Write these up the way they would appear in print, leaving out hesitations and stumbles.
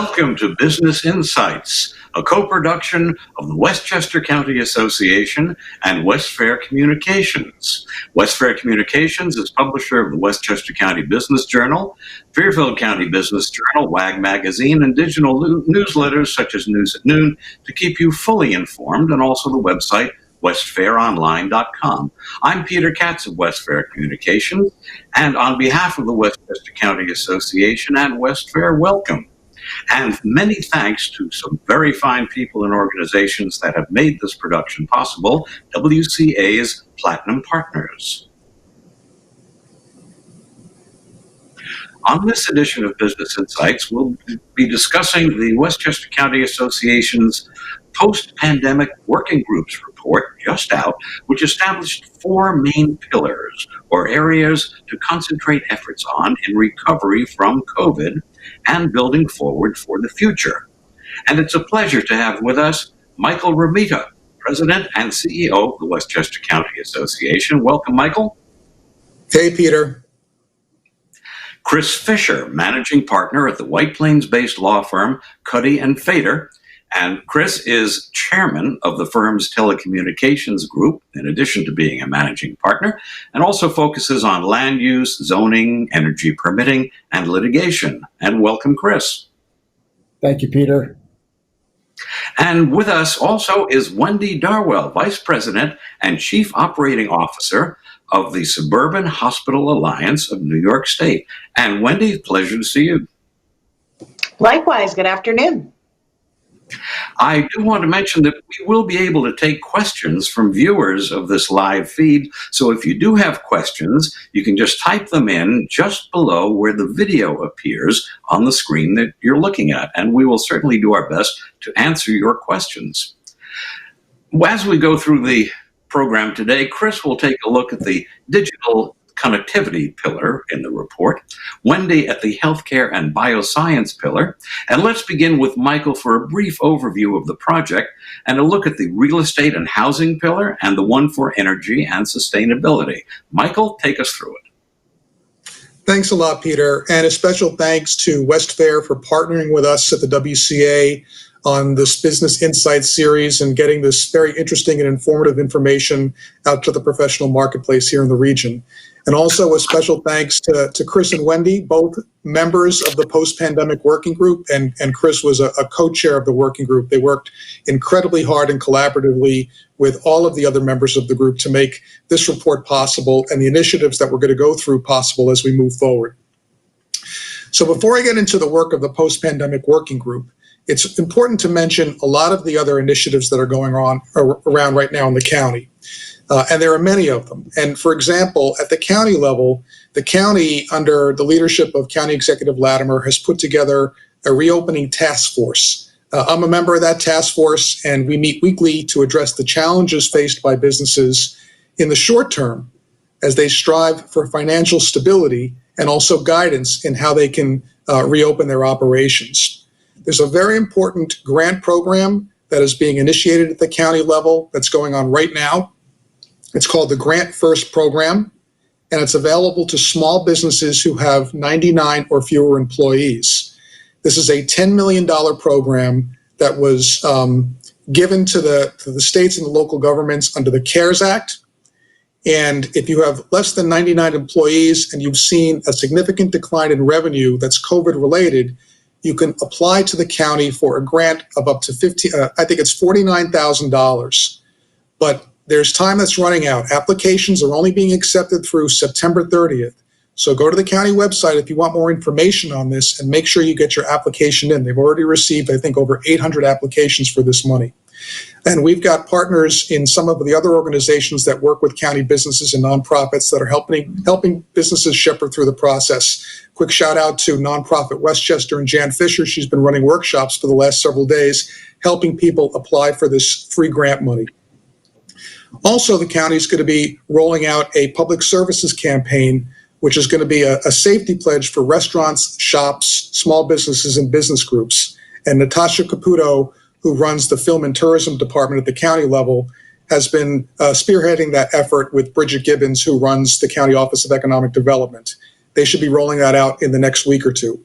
Welcome to Business Insights, a co-production of the Westchester County Association and Westfair Communications. Westfair Communications is publisher of the Westchester County Business Journal, Fairfield County Business Journal, WAG Magazine, and digital newsletters such as News at Noon to keep you fully informed, and also the website westfaironline.com. I'm Peter Katz of Westfair Communications, and on behalf of the Westchester County Association and Westfair, welcome. And many thanks to some very fine people and organizations that have made this production possible, WCA's Platinum Partners. On this edition of Business Insights, we'll be discussing the Westchester County Association's Post-Pandemic Working Groups report, just out, which established 4 main pillars or areas to concentrate efforts on in recovery from COVID and building forward for the future. And it's a pleasure to have with us Michael Romita, President and CEO of the Westchester County Association. Welcome, Michael. Hey, Peter. Chris Fisher, Managing Partner at the White Plains-based law firm Cuddy Feder. And Chris is chairman of the firm's telecommunications group, in addition to being a managing partner, and also focuses on land use, zoning, energy permitting, and litigation. And welcome, Chris. Thank you, Peter. And with us also is Wendy Darwell, Vice President and Chief Operating Officer of the Suburban Hospital Alliance of New York State. And Wendy, pleasure to see you. Likewise, good afternoon. I do want to mention that we will be able to take questions from viewers of this live feed. So if you do have questions, you can just type them in just below where the video appears on the screen that you're looking at. And we will certainly do our best to answer your questions. As we go through the program today, Chris will take a look at the digital connectivity pillar in the report, Wendy at the healthcare and bioscience pillar, and let's begin with Michael for a brief overview of the project and a look at the real estate and housing pillar and the one for energy and sustainability. Michael, take us through it. Thanks a lot, Peter, and a special thanks to Westfair for partnering with us at the WCA on this Business Insights series and getting this very interesting and informative information out to the professional marketplace here in the region. And also a special thanks to Chris and Wendy, both members of the Post-Pandemic Working Group, and Chris was a co-chair of the working group. They worked incredibly hard and collaboratively with all of the other members of the group to make this report possible and the initiatives that we're going to go through possible as we move forward. So before I get into the work of the Post-Pandemic Working Group, it's important to mention a lot of the other initiatives that are going on around right now in the county. And there are many of them. And for example, at the county level, the county, under the leadership of County Executive Latimer, has put together a reopening task force. I'm a member of that task force, and we meet weekly to address the challenges faced by businesses in the short term as they strive for financial stability and also guidance in how they can reopen their operations. There's a very important grant program that is being initiated at the county level that's going on right now. It's called the Grant First Program, and it's available to small businesses who have 99 or fewer employees. This is a $10 million program that was given to the states and the local governments under the CARES Act. And if you have less than 99 employees and you've seen a significant decline in revenue that's COVID related, you can apply to the county for a grant of up to $49,000. But there's time that's running out. Applications are only being accepted through September 30th. So go to the county website if you want more information on this and make sure you get your application in. They've already received, I think, over 800 applications for this money. And we've got partners in some of the other organizations that work with county businesses and nonprofits that are helping businesses shepherd through the process. Quick shout out to nonprofit Westchester and Jan Fisher. She's been running workshops for the last several days, helping people apply for this free grant money. Also, the county is going to be rolling out a public services campaign, which is going to be a safety pledge for restaurants, shops, small businesses, and business groups. And Natasha Caputo, who runs the Film and Tourism Department at the county level, has been spearheading that effort with Bridget Gibbons, who runs the County Office of Economic Development. They should be rolling that out in the next week or two.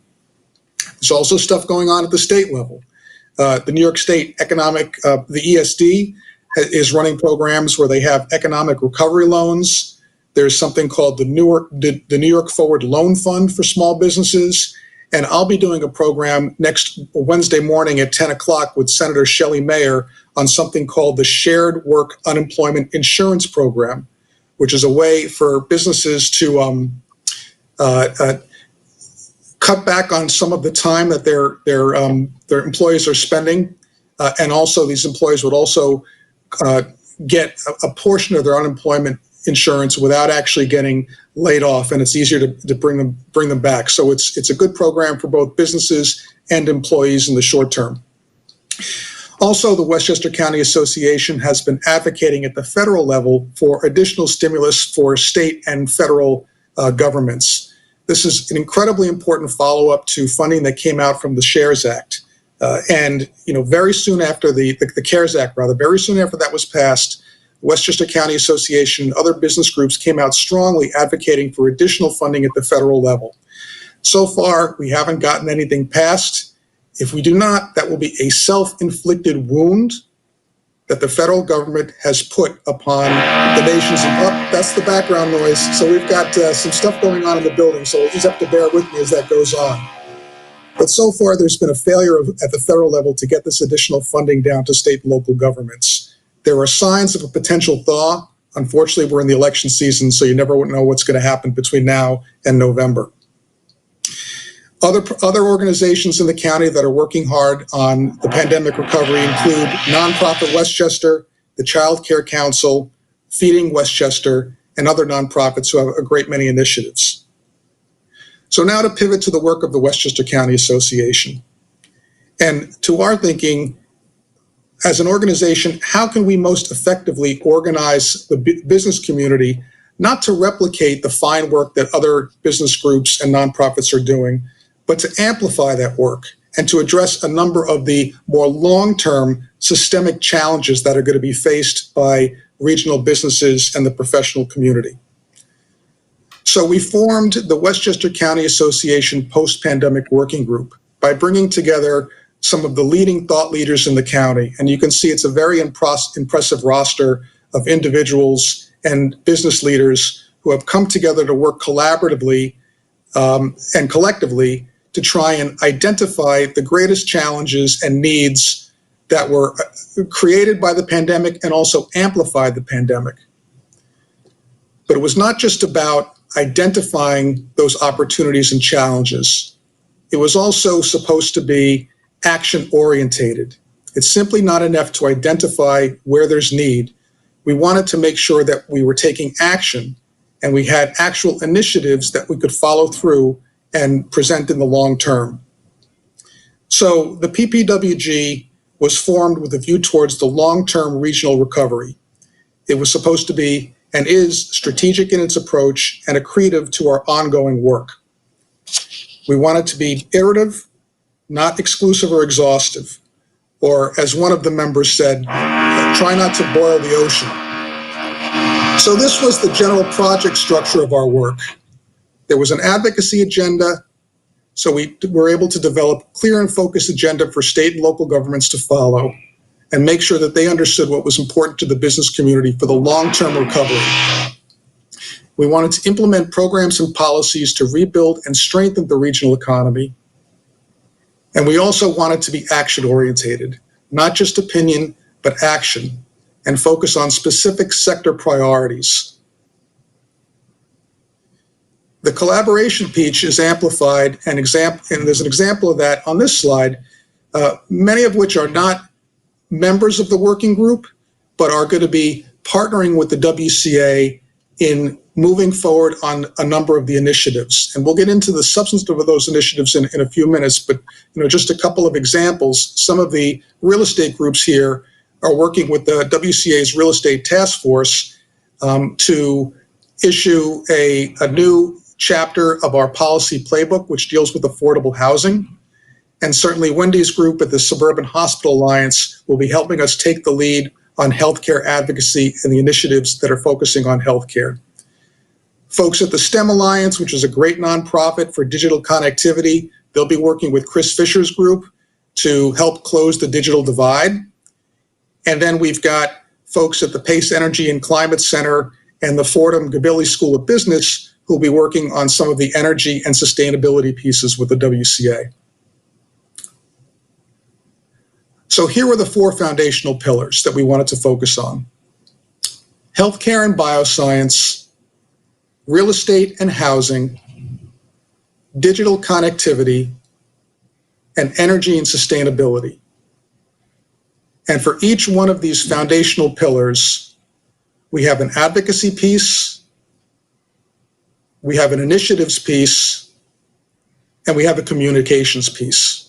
There's also stuff going on at the state level. The New York State the ESD is running programs where they have economic recovery loans. There's something called the New York Forward Loan Fund for small businesses. And I'll be doing a program next Wednesday morning at 10 o'clock with Senator Shelley Mayer on something called the Shared Work Unemployment Insurance Program, which is a way for businesses to cut back on some of the time that their employees are spending. And also these employees would also get a portion of their unemployment insurance without actually getting laid off, and it's easier to bring them back. So it's a good program for both businesses and employees in the short term. Also, the Westchester County Association has been advocating at the federal level for additional stimulus for state and federal governments. This is an incredibly important follow-up to funding that came out from the CARES Act. And very soon after the CARES Act, very soon after that was passed, Westchester County Association and other business groups came out strongly advocating for additional funding at the federal level. So far, we haven't gotten anything passed. If we do not, that will be a self-inflicted wound that the federal government has put upon the nation's. That's the background noise. So we've got some stuff going on in the building, so we'll just have to bear with me as that goes on. But so far, there's been a failure at the federal level to get this additional funding down to state and local governments. There are signs of a potential thaw. Unfortunately, we're in the election season, so you never know what's going to happen between now and November. Other organizations in the county that are working hard on the pandemic recovery include nonprofit Westchester, the Child Care Council, Feeding Westchester, and other nonprofits who have a great many initiatives. So now to pivot to the work of the Westchester County Association. And to our thinking, as an organization, how can we most effectively organize the business community, not to replicate the fine work that other business groups and nonprofits are doing, but to amplify that work and to address a number of the more long-term systemic challenges that are going to be faced by regional businesses and the professional community. So we formed the Westchester County Association Post-Pandemic Working Group by bringing together some of the leading thought leaders in the county. And you can see it's a very impressive roster of individuals and business leaders who have come together to work collaboratively and collectively to try and identify the greatest challenges and needs that were created by the pandemic and also amplified the pandemic. But it was not just about identifying those opportunities and challenges. It was also supposed to be action-orientated. It's simply not enough to identify where there's need. We wanted to make sure that we were taking action and we had actual initiatives that we could follow through and present in the long term. So the PPWG was formed with a view towards the long-term regional recovery. It was supposed to be and is strategic in its approach and accretive to our ongoing work. We want it to be iterative, not exclusive or exhaustive, or as one of the members said, try not to boil the ocean. So this was the general project structure of our work. There was an advocacy agenda, so we were able to develop a clear and focused agenda for state and local governments to follow and make sure that they understood what was important to the business community for the long-term recovery. We wanted to implement programs and policies to rebuild and strengthen the regional economy. And we also wanted to be action-orientated, not just opinion, but action, and focus on specific sector priorities. The collaboration piece is amplified, and there's an example of that on this slide, many of which are not members of the working group, but are going to be partnering with the WCA in moving forward on a number of the initiatives. And we'll get into the substance of those initiatives in a few minutes, but just a couple of examples. Some of the real estate groups here are working with the WCA's Real Estate Task Force to issue a new chapter of our policy playbook, which deals with affordable housing. And certainly Wendy's group at the Suburban Hospital Alliance will be helping us take the lead on healthcare advocacy and the initiatives that are focusing on healthcare. Folks at the STEM Alliance, which is a great nonprofit for digital connectivity, They'll be working with Chris Fisher's group to help close the digital divide. And then we've got folks at the Pace Energy and Climate Center and the Fordham Gabilly School of Business who'll be working on some of the energy and sustainability pieces with the WCA. So here were the 4 foundational pillars that we wanted to focus on: healthcare and bioscience, real estate and housing, digital connectivity, and energy and sustainability. And for each one of these foundational pillars, we have an advocacy piece, we have an initiatives piece, and we have a communications piece.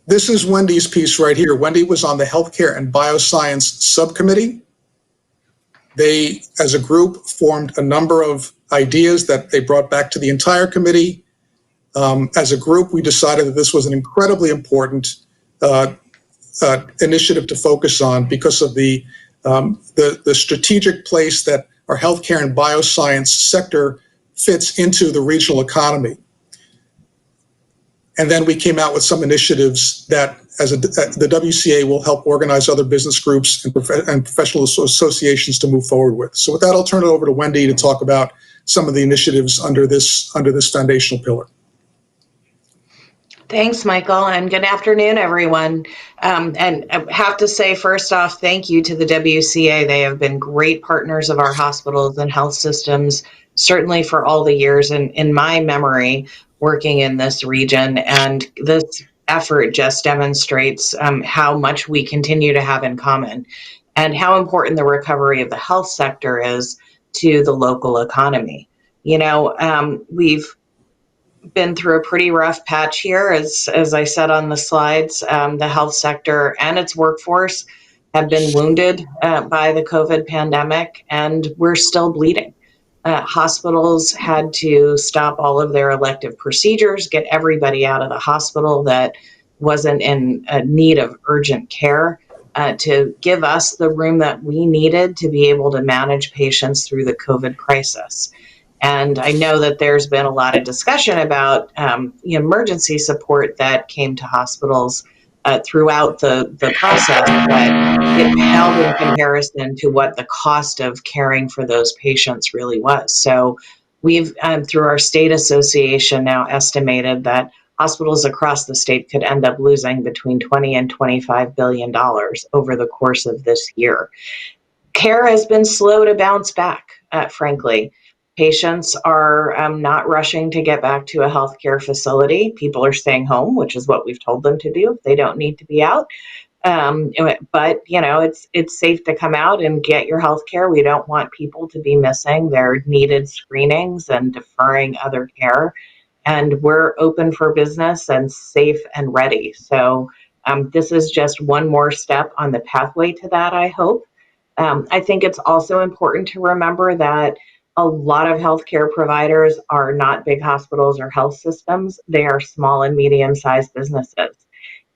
This is Wendy's piece right here. Wendy was on the Healthcare and Bioscience Subcommittee. They, as a group, formed a number of ideas that they brought back to the entire committee. As a group, we decided that this was an incredibly important initiative to focus on because of the strategic place that our healthcare and bioscience sector fits into the regional economy. And then we came out with some initiatives that, the WCA will help organize other business groups and professional associations to move forward with. So with that, I'll turn it over to Wendy to talk about some of the initiatives under this foundational pillar. Thanks, Michael, and good afternoon, everyone. And I have to say, first off, thank you to the WCA. They have been great partners of our hospitals and health systems, certainly for all the years in my memory working in this region. And this effort just demonstrates how much we continue to have in common and how important the recovery of the health sector is to the local economy. You know, we've been through a pretty rough patch here, as I said on the slides. The health sector and its workforce have been wounded by the COVID pandemic, and we're still bleeding. Hospitals had to stop all of their elective procedures, get everybody out of the hospital that wasn't in need of urgent care, to give us the room that we needed to be able to manage patients through the COVID crisis. And I know that there's been a lot of discussion about emergency support that came to hospitals throughout the process, but it paled in comparison to what the cost of caring for those patients really was. So we've, through our state association, now estimated that hospitals across the state could end up losing between $20 and $25 billion over the course of this year. Care has been slow to bounce back, frankly. Patients are not rushing to get back to a healthcare facility. People are staying home, which is what we've told them to do. They don't need to be out. But, you know, it's safe to come out and get your healthcare. We don't want people to be missing their needed screenings and deferring other care. And we're open for business and safe and ready. So this is just one more step on the pathway to that, I hope. I think it's also important to remember that a lot of healthcare providers are not big hospitals or health systems. They are small and medium-sized businesses.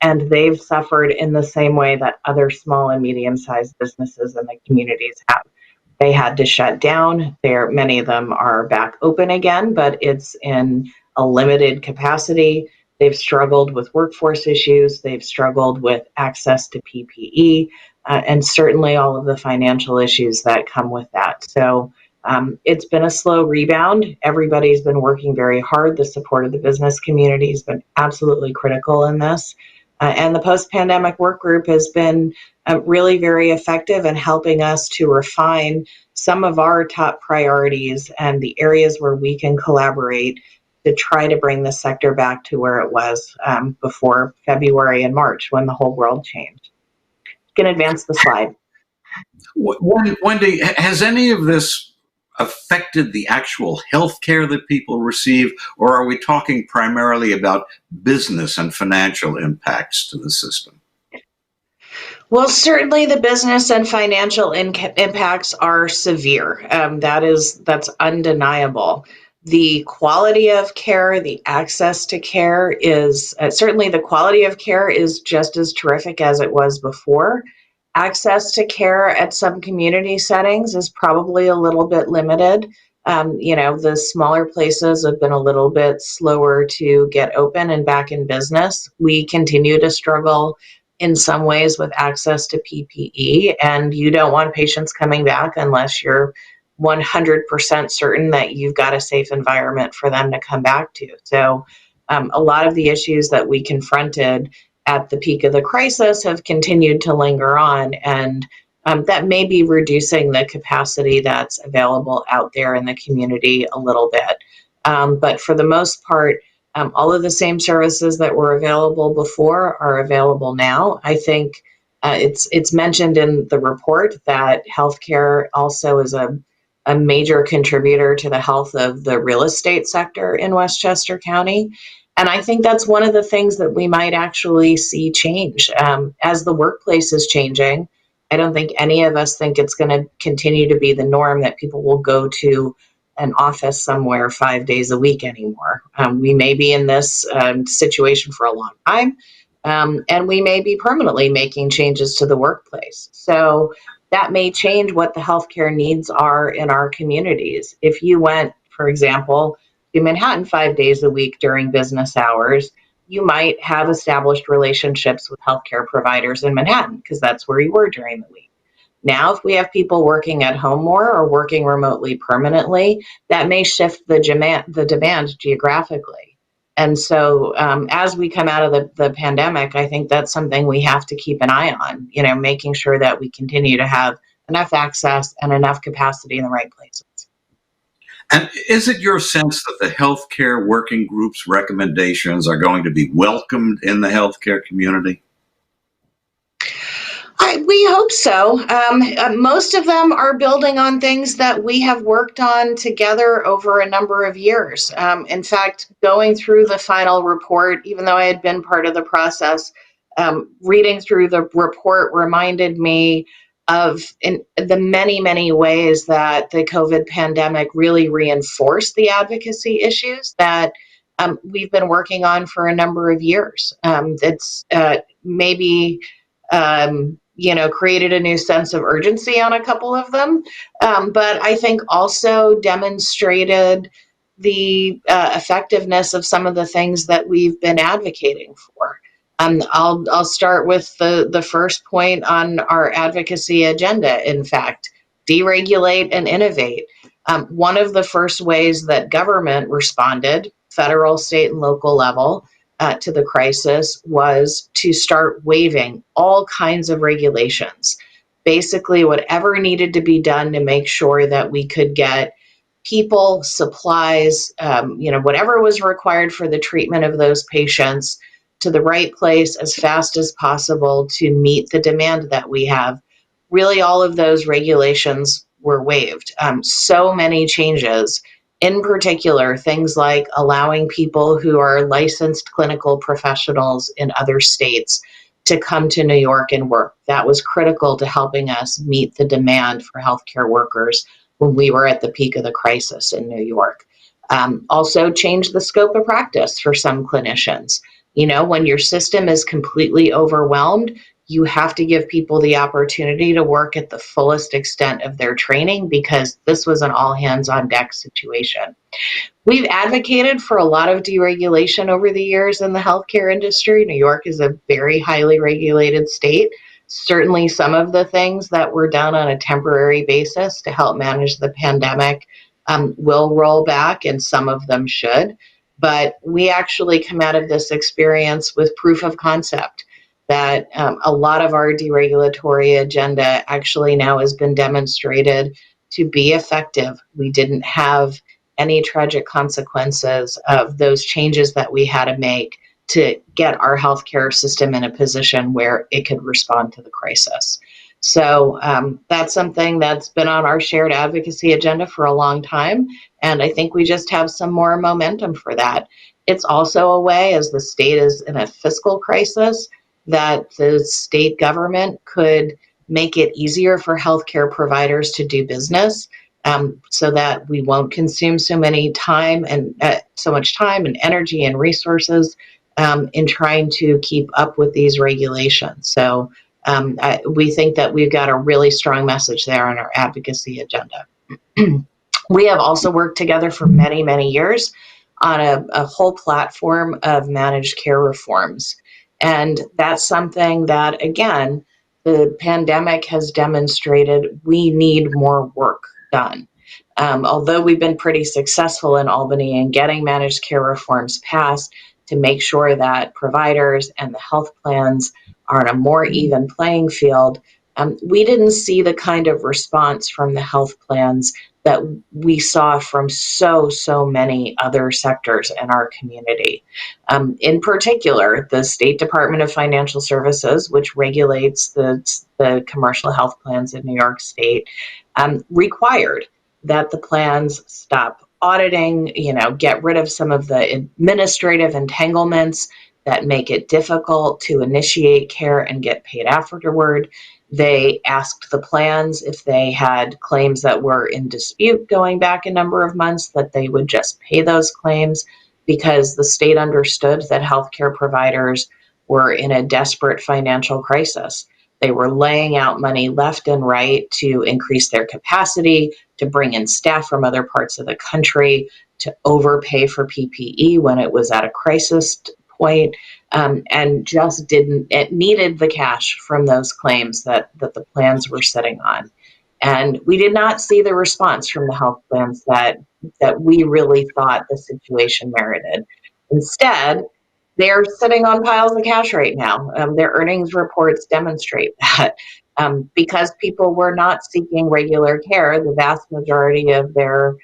And they've suffered in the same way that other small and medium-sized businesses in the communities have. They had to shut down. Many of them are back open again, but it's in a limited capacity. They've struggled with workforce issues. They've struggled with access to PPE, and certainly all of the financial issues that come with that. So it's been a slow rebound. Everybody's been working very hard. The support of the business community has been absolutely critical in this. And the post-pandemic work group has been really very effective in helping us to refine some of our top priorities and the areas where we can collaborate to try to bring the sector back to where it was before February and March when the whole world changed. You can advance the slide. Wendy, has any of this affected the actual health care that people receive, or are we talking primarily about business and financial impacts to the system? Well, certainly the business and financial impacts are severe. That's undeniable. The quality of care, the access to care is certainly the quality of care is just as terrific as it was before. Access to care at some community settings is probably a little bit limited. The smaller places have been a little bit slower to get open and back in business. We continue to struggle in some ways with access to PPE, and you don't want patients coming back unless you're 100% certain that you've got a safe environment for them to come back to. So a lot of the issues that we confronted at the peak of the crisis have continued to linger on, and that may be reducing the capacity that's available out there in the community a little bit. But for the most part, all of the same services that were available before are available now. I think it's mentioned in the report that healthcare also is a major contributor to the health of the real estate sector in Westchester County. And I think that's one of the things that we might actually see change as the workplace is changing. I don't think any of us think it's going to continue to be the norm that people will go to an office somewhere 5 days a week anymore. We may be in this situation for a long time, and we may be permanently making changes to the workplace. So that may change what the healthcare needs are in our communities. If you went, for example, to Manhattan 5 days a week during business hours, you might have established relationships with healthcare providers in Manhattan because that's where you were during the week. Now, if we have people working at home more or working remotely permanently, that may shift the demand geographically. And so as we come out of the pandemic, I think that's something we have to keep an eye on, making sure that we continue to have enough access and enough capacity in the right places. And is it your sense that the healthcare working group's recommendations are going to be welcomed in the healthcare community? We hope so. Most of them are building on things that we have worked on together over a number of years. In fact, going through the final report, even though I had been part of the process, reading through the report reminded me of the many, many ways that the COVID pandemic really reinforced the advocacy issues that we've been working on for a number of years. It's maybe created a new sense of urgency on a couple of them, but I think also demonstrated the effectiveness of some of the things that we've been advocating for. I'll start with the first point on our advocacy agenda. In fact, deregulate and innovate. One of the first ways that government responded, federal, state, and local level, to the crisis was to start waiving all kinds of regulations. Basically, whatever needed to be done to make sure that we could get people, supplies, whatever was required for the treatment of those patients to the right place as fast as possible to meet the demand that we have. Really, all of those regulations were waived. So many changes. In particular, things like allowing people who are licensed clinical professionals in other states to come to New York and work. That was critical to helping us meet the demand for healthcare workers when we were at the peak of the crisis in New York. Also changed the scope of practice for some clinicians. When your system is completely overwhelmed, you have to give people the opportunity to work at the fullest extent of their training because this was an all hands on deck situation. We've advocated for a lot of deregulation over the years in the healthcare industry. New York is a very highly regulated state. Certainly some of the things that were done on a temporary basis to help manage the pandemic will roll back, and some of them should. But we actually come out of this experience with proof of concept that a lot of our deregulatory agenda actually now has been demonstrated to be effective. We didn't have any tragic consequences of those changes that we had to make to get our healthcare system in a position where it could respond to the crisis. So that's something that's been on our shared advocacy agenda for a long time, and I think we just have some more momentum for that. It's also a way, as the state is in a fiscal crisis, that the state government could make it easier for healthcare providers to do business, so that we won't consume so much time and energy and resources in trying to keep up with these regulations. So we think that we've got a really strong message there on our advocacy agenda. We have also worked together for many, many years on a whole platform of managed care reforms. And that's something that, again, the pandemic has demonstrated we need more work done. Although we've been pretty successful in Albany in getting managed care reforms passed to make sure that providers and the health plans are on a more even playing field, we didn't see the kind of response from the health plans that we saw from so many other sectors in our community. In particular, the State Department of Financial Services, which regulates the commercial health plans in New York State, required that the plans stop auditing, get rid of some of the administrative entanglements that make it difficult to initiate care and get paid afterward. They asked the plans if they had claims that were in dispute going back a number of months, that they would just pay those claims, because the state understood that healthcare providers were in a desperate financial crisis. They were laying out money left and right to increase their capacity, to bring in staff from other parts of the country, to overpay for PPE when it was at a crisis point, and just it needed the cash from those claims that the plans were sitting on. And we did not see the response from the health plans that we really thought the situation merited. Instead, they're sitting on piles of cash right now. Their earnings reports demonstrate that. Because people were not seeking regular care, the vast majority of their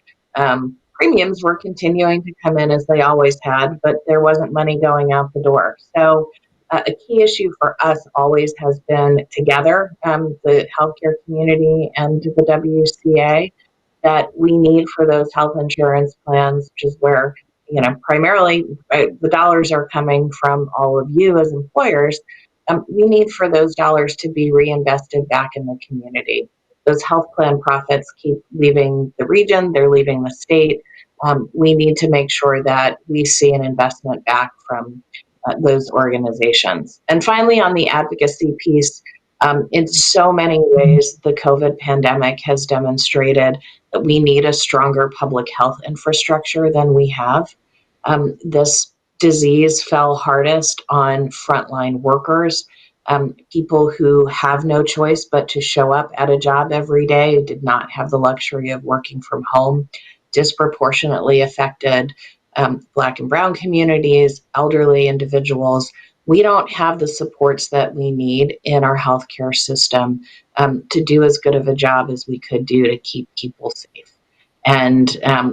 premiums were continuing to come in as they always had, but there wasn't money going out the door. So a key issue for us always has been together, the healthcare community and the WCA, that we need for those health insurance plans, which is where, primarily the dollars are coming from all of you as employers. We need for those dollars to be reinvested back in the community. Those health plan profits keep leaving the region, they're leaving the state. We need to make sure that we see an investment back from those organizations. And finally, on the advocacy piece, in so many ways, the COVID pandemic has demonstrated that we need a stronger public health infrastructure than we have. This disease fell hardest on frontline workers, people who have no choice but to show up at a job every day, did not have the luxury of working from home, disproportionately affected Black and Brown communities, elderly individuals. We don't have the supports that we need in our healthcare system to do as good of a job as we could do to keep people safe. And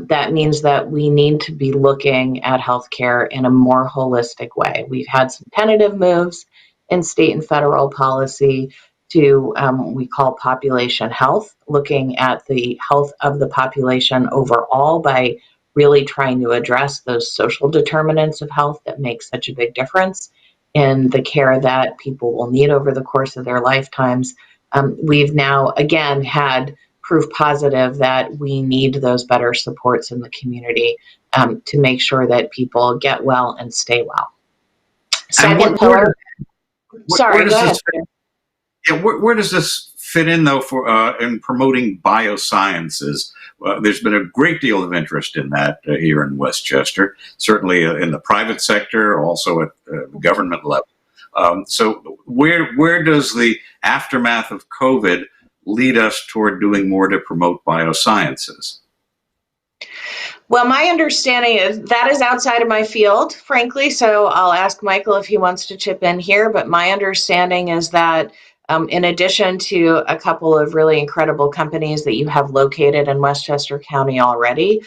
that means that we need to be looking at healthcare in a more holistic way. We've had some tentative moves in state and federal policy to we call population health, looking at the health of the population overall by really trying to address those social determinants of health that make such a big difference in the care that people will need over the course of their lifetimes. We've now, again, had proof positive that we need those better supports in the community to make sure that people get well and stay well. Second pillar. Sorry, go ahead. Where does this fit in, though, for in promoting biosciences? There's been a great deal of interest in that here in Westchester, certainly in the private sector, also at the government level. So where does the aftermath of COVID lead us toward doing more to promote biosciences? Well, my understanding is that is outside of my field, frankly, so I'll ask Michael if he wants to chip in here, but my understanding is that in addition to a couple of really incredible companies that you have located in Westchester County already,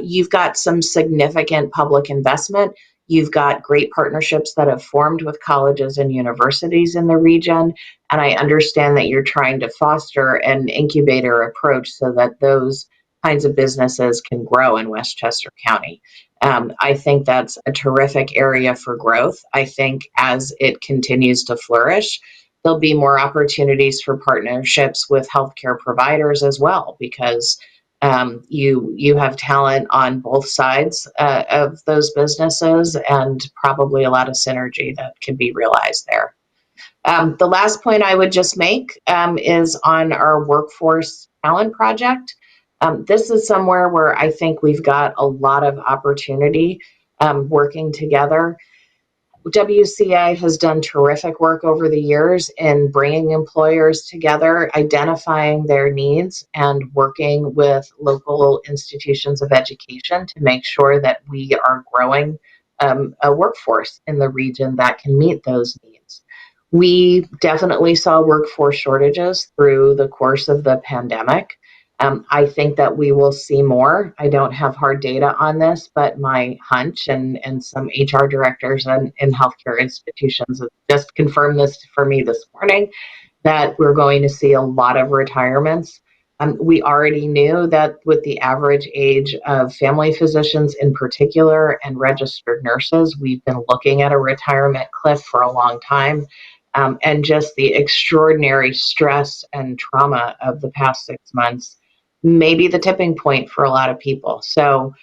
you've got some significant public investment. You've got great partnerships that have formed with colleges and universities in the region, and I understand that you're trying to foster an incubator approach so that those kinds of businesses can grow in Westchester County. I think that's a terrific area for growth. I think as it continues to flourish, there'll be more opportunities for partnerships with healthcare providers as well, because you have talent on both sides of those businesses, and probably a lot of synergy that can be realized there. The last point I would just make is on our workforce talent project. This is somewhere where I think we've got a lot of opportunity working together. WCA has done terrific work over the years in bringing employers together, identifying their needs, and working with local institutions of education to make sure that we are growing a workforce in the region that can meet those needs. We definitely saw workforce shortages through the course of the pandemic. I think that we will see more. I don't have hard data on this, but my hunch and some HR directors in healthcare institutions have just confirmed this for me this morning, that we're going to see a lot of retirements. We already knew that with the average age of family physicians in particular and registered nurses, we've been looking at a retirement cliff for a long time. And just the extraordinary stress and trauma of the past 6 months may be the tipping point for a lot of people. So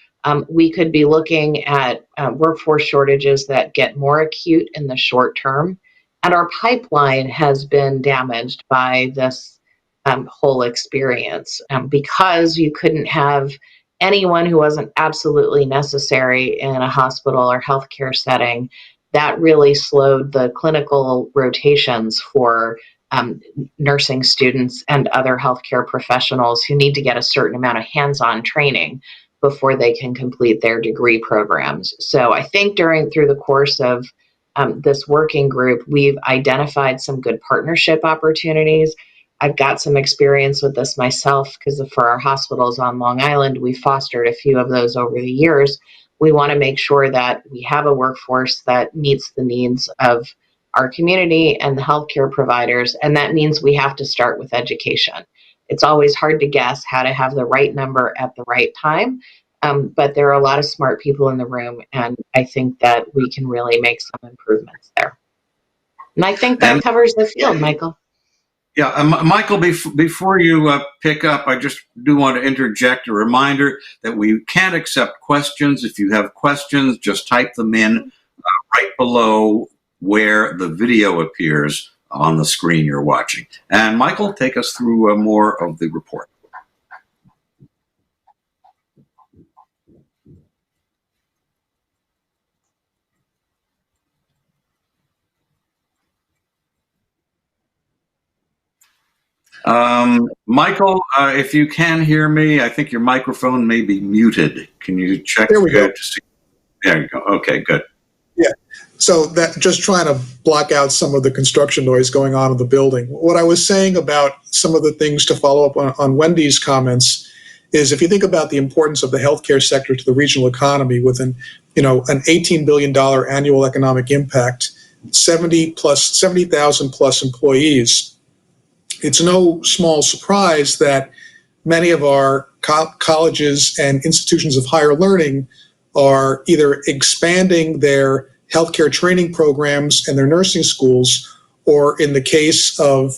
we could be looking at workforce shortages that get more acute in the short term. And our pipeline has been damaged by this whole experience because you couldn't have anyone who wasn't absolutely necessary in a hospital or healthcare setting. That really slowed the clinical rotations for nursing students and other healthcare professionals who need to get a certain amount of hands-on training before they can complete their degree programs. So I think through the course of this working group, we've identified some good partnership opportunities. I've got some experience with this myself because for our hospitals on Long Island, we fostered a few of those over the years. We want to make sure that we have a workforce that meets the needs of our community and the healthcare providers, and that means we have to start with education. It's always hard to guess how to have the right number at the right time, but there are a lot of smart people in the room, and I think that we can really make some improvements there. And I think that covers the field, Michael. Yeah, Michael, before you pick up, I just do want to interject a reminder that we can't accept questions. If you have questions, just type them in right below where the video appears on the screen you're watching. And Michael, take us through more of the report. Michael, if you can hear me, I think your microphone may be muted. Can you check? There we go. To see? There you go. Okay, good. Yeah. So that just trying to block out some of the construction noise going on in the building. What I was saying about some of the things to follow up on Wendy's comments is if you think about the importance of the healthcare sector to the regional economy with an $18 billion annual economic impact, 70,000 plus employees, it's no small surprise that many of our colleges and institutions of higher learning are either expanding their healthcare training programs and their nursing schools, or in the case of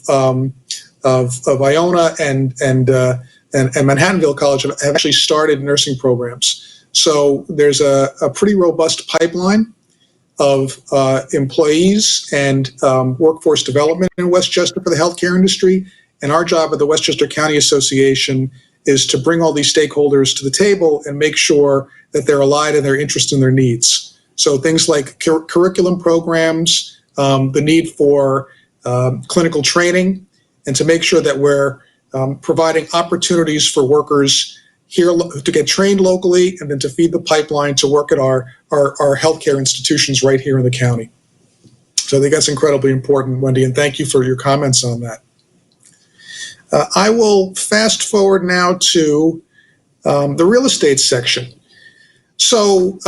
Iona and Manhattanville College, have actually started nursing programs. So there's a pretty robust pipeline of employees and workforce development in Westchester for the healthcare industry. And our job at the Westchester County Association is to bring all these stakeholders to the table and make sure that they're aligned in their interests and their needs. So things like curriculum programs, the need for clinical training, and to make sure that we're providing opportunities for workers here to get trained locally and then to feed the pipeline to work at our healthcare institutions right here in the county. So I think that's incredibly important, Wendy, and thank you for your comments on that. I will fast forward now to the real estate section. So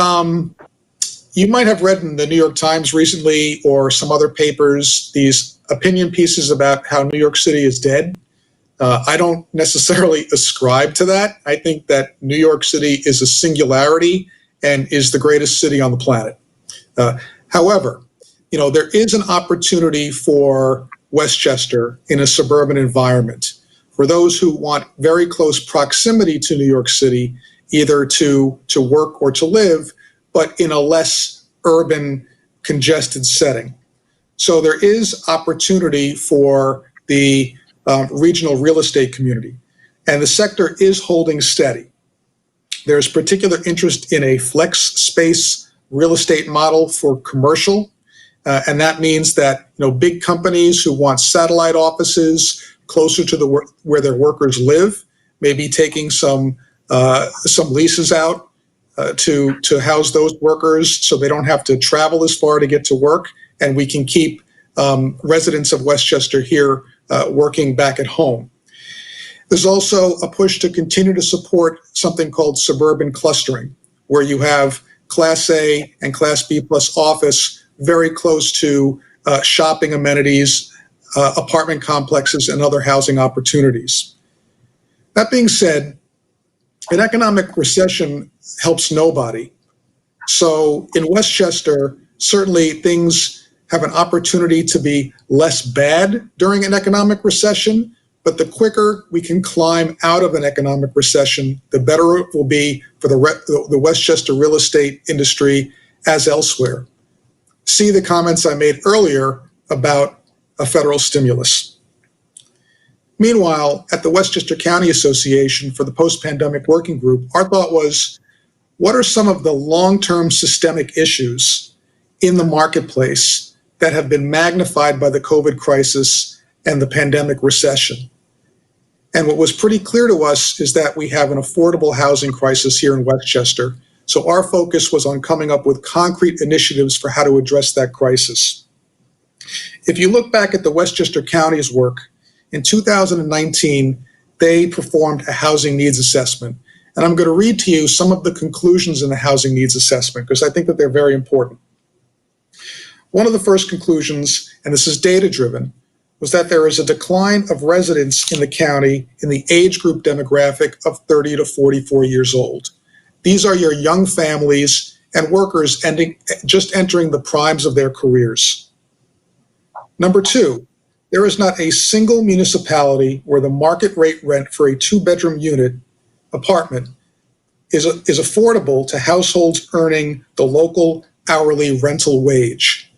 you might have read in the New York Times recently or some other papers these opinion pieces about how New York City is dead. I don't necessarily ascribe to that. I think that New York City is a singularity and is the greatest city on the planet. However, there is an opportunity for Westchester in a suburban environment for those who want very close proximity to New York City, either to work or to live, but in a less urban, congested setting. So there is opportunity for the regional real estate community. and the sector is holding steady. There's particular interest in a flex space real estate model for commercial, and that means that big companies who want satellite offices closer to where their workers live may be taking some leases out to house those workers, so they don't have to travel as far to get to work, and we can keep residents of Westchester here working back at home. There's also a push to continue to support something called suburban clustering, where you have Class A and Class B plus office very close to shopping amenities, apartment complexes, and other housing opportunities. That being said, an economic recession helps nobody. So in Westchester, certainly things have an opportunity to be less bad during an economic recession, but the quicker we can climb out of an economic recession, the better it will be for the Westchester real estate industry as elsewhere. See the comments I made earlier about a federal stimulus. Meanwhile, at the Westchester County Association for the Post-Pandemic Working Group, our thought was, what are some of the long-term systemic issues in the marketplace that have been magnified by the COVID crisis and the pandemic recession? And what was pretty clear to us is that we have an affordable housing crisis here in Westchester. So our focus was on coming up with concrete initiatives for how to address that crisis. If you look back at the Westchester County's work, in 2019, they performed a housing needs assessment. And I'm going to read to you some of the conclusions in the housing needs assessment, because I think that they're very important. One of the first conclusions, and this is data-driven, was that there is a decline of residents in the county in the age group demographic of 30 to 44 years old. These are your young families and workers just entering the primes of their careers. Number two, there is not a single municipality where the market rate rent for a two-bedroom unit apartment is affordable to households earning the local hourly rental wage.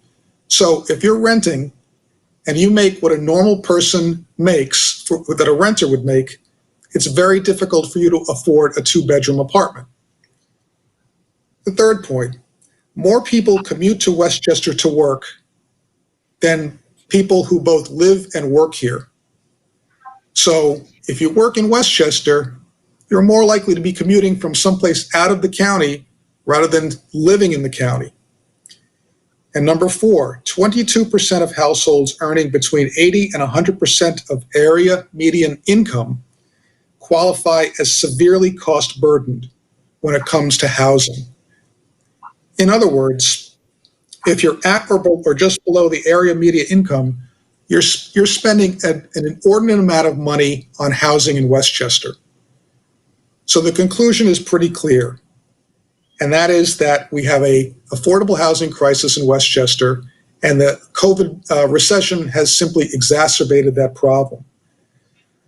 So if you're renting and you make what a normal person makes, that a renter would make, it's very difficult for you to afford a two-bedroom apartment. The third point, more people commute to Westchester to work than people who both live and work here. So if you work in Westchester, you're more likely to be commuting from someplace out of the county rather than living in the county. And number four, 22% of households earning between 80 and 100% of area median income qualify as severely cost burdened when it comes to housing. In other words, if you're at or just below the area median income, you're spending an inordinate amount of money on housing in Westchester. So the conclusion is pretty clear, and that is that we have a affordable housing crisis in Westchester, and the COVID recession has simply exacerbated that problem.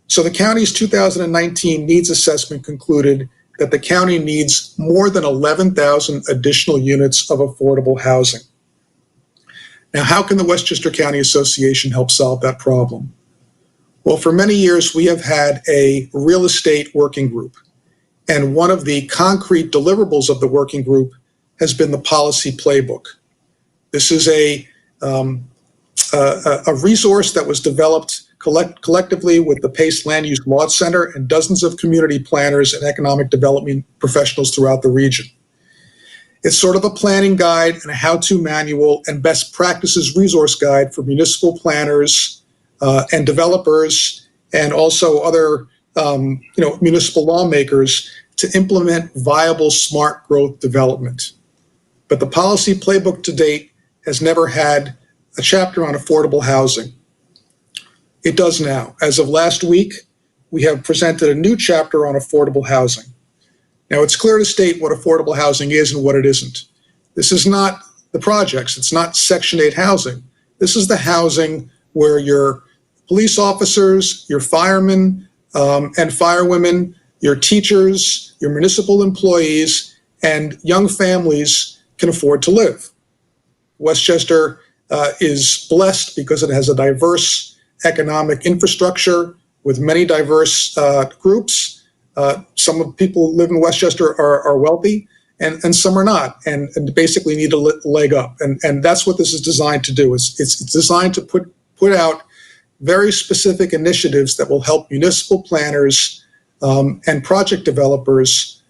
So the county's 2019 needs assessment concluded that the county needs more than 11,000 additional units of affordable housing. Now, how can the Westchester County Association help solve that problem? Well, for many years, we have had a real estate working group. And one of the concrete deliverables of the working group has been the policy playbook. This is a resource that was developed collectively with the PACE Land Use Law Center and dozens of community planners and economic development professionals throughout the region. It's sort of a planning guide and a how-to manual and best practices resource guide for municipal planners and developers and also other municipal lawmakers to implement viable smart growth development. But the policy playbook to date has never had a chapter on affordable housing. It does now. As of last week, we have presented a new chapter on affordable housing. Now, it's clear to state what affordable housing is and what it isn't. This is not the projects. It's not Section 8 housing. This is the housing where your police officers, your firemen and firewomen, your teachers, your municipal employees, and young families can afford to live. Westchester is blessed because it has a diverse economic infrastructure with many diverse groups. Some of the people who live in Westchester are wealthy, and some are not, and basically need a leg up. And that's what this is designed to do. It's designed to put out very specific initiatives that will help municipal planners and project developers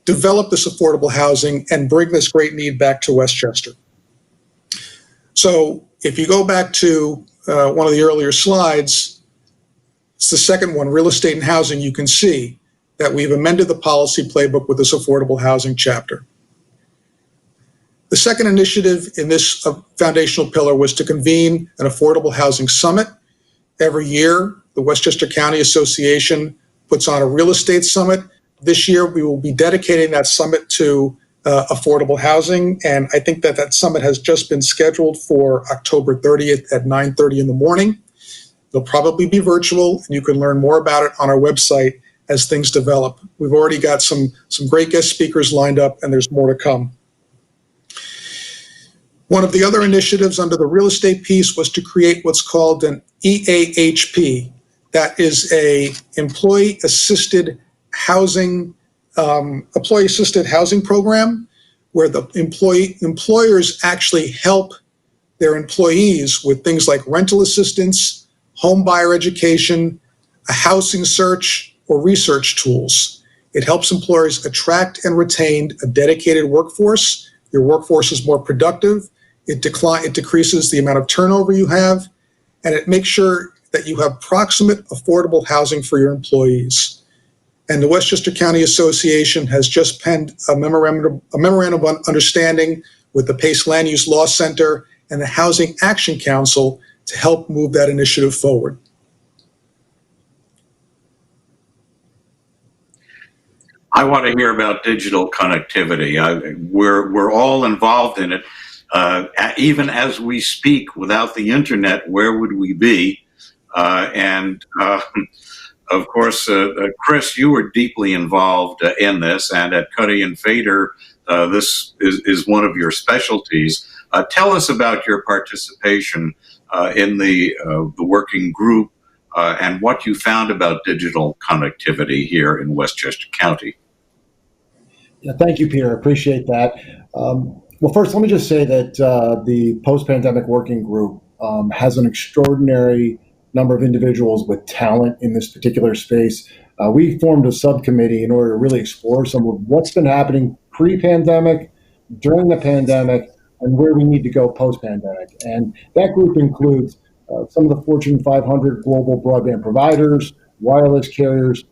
develop this affordable housing and bring this great need back to Westchester. So if you go back to one of the earlier slides, it's the second one, real estate and housing, you can see that we've amended the policy playbook with this affordable housing chapter. The second initiative in this foundational pillar was to convene an affordable housing summit. Every year, the Westchester County Association puts on a real estate summit. This year, we will be dedicating that summit to affordable housing, and I think that summit has just been scheduled for October 30th at 9:30 in the morning. It'll probably be virtual, and you can learn more about it on our website as things develop. We've already got some great guest speakers lined up, and there's more to come. One of the other initiatives under the real estate piece was to create what's called an EAHP. That is a employee-assisted housing program where the employers actually help their employees with things like rental assistance, home buyer education, a housing search, or research tools. It helps employers attract and retain a dedicated workforce. Your workforce is more productive. It decreases the amount of turnover you have, and it makes sure that you have proximate, affordable housing for your employees. And the Westchester County Association has just penned a memorandum of understanding with the Pace Land Use Law Center and the Housing Action Council to help move that initiative forward. I want to hear about digital connectivity. We're all involved in it. Even as we speak, without the internet, where would we be? Of course, Chris, you were deeply involved in this, and at Cuddy and Feder, this is one of your specialties. Tell us about your participation in the working group and what you found about digital connectivity here in Westchester County. Yeah, thank you, Peter. I appreciate that. Well, first, let me just say that the post-pandemic working group has an extraordinary number of individuals with talent in this particular space. We formed a subcommittee in order to really explore some of what's been happening pre-pandemic, during the pandemic, and where we need to go post-pandemic. And that group includes some of the Fortune 500 global broadband providers, wireless carriers.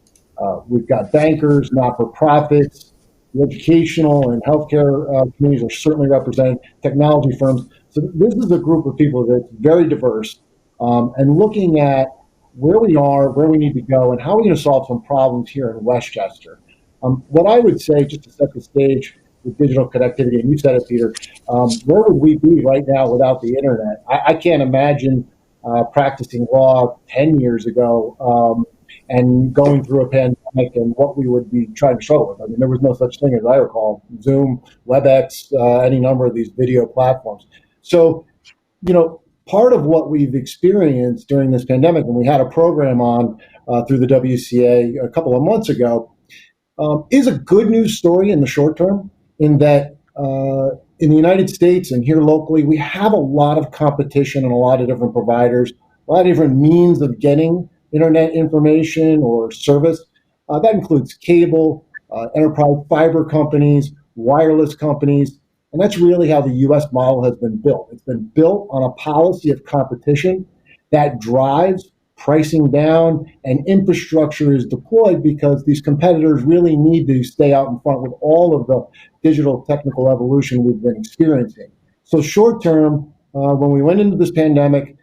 We've got bankers, not-for-profits. The educational and healthcare communities are certainly represented, technology firms. So this is a group of people that's very diverse, and looking at where we are, where we need to go, and how we're going to solve some problems here in Westchester. What I would say, just to set the stage with digital connectivity, and you said it, Peter, where would we be right now without the internet? I can't imagine practicing law 10 years ago and going through a pandemic and what we would be trying to struggle with. I mean, there was no such thing as I recall, Zoom, WebEx, any number of these video platforms. So, part of what we've experienced during this pandemic, and we had a program on through the WCA a couple of months ago, is a good news story in the short term, in that in the United States and here locally, we have a lot of competition and a lot of different providers, a lot of different means of getting internet information or service. That includes cable, enterprise fiber companies, wireless companies, and that's really how the U.S. model has been built. It's been built on a policy of competition that drives pricing down, and infrastructure is deployed because these competitors really need to stay out in front with all of the digital technical evolution we've been experiencing. So short term, when we went into this pandemic,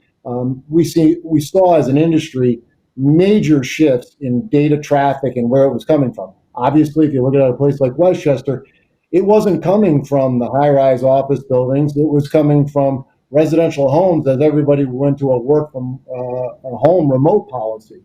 we saw as an industry major shifts in data traffic and where it was coming from. Obviously, if you look at a place like Westchester, it wasn't coming from the high-rise office buildings. It was coming from residential homes as everybody went to a work from a home remote policy.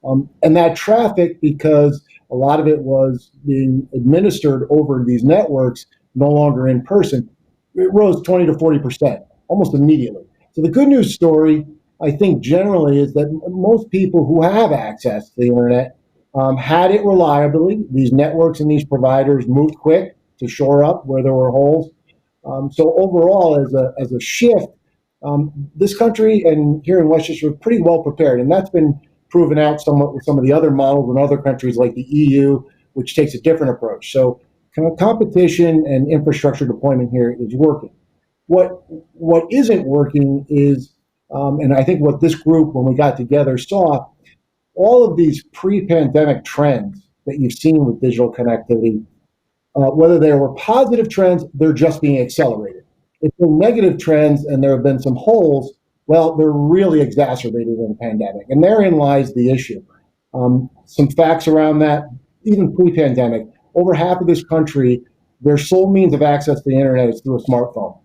And that traffic, because a lot of it was being administered over these networks, no longer in person, it rose 20 to 40%, almost immediately. So the good news story I think generally is that most people who have access to the internet had it reliably. These networks and these providers moved quick to shore up where there were holes. So overall, as a shift, this country and here in Westchester are pretty well prepared, and that's been proven out somewhat with some of the other models in other countries like the EU, which takes a different approach. So competition and infrastructure deployment here is working. What isn't working is, and I think what this group, when we got together, saw, all of these pre-pandemic trends that you've seen with digital connectivity, whether they were positive trends, they're just being accelerated. If they're negative trends and there have been some holes, well, they're really exacerbated in the pandemic. And therein lies the issue. Some facts around that, even pre-pandemic, over half of this country, their sole means of access to the internet is through a smartphone.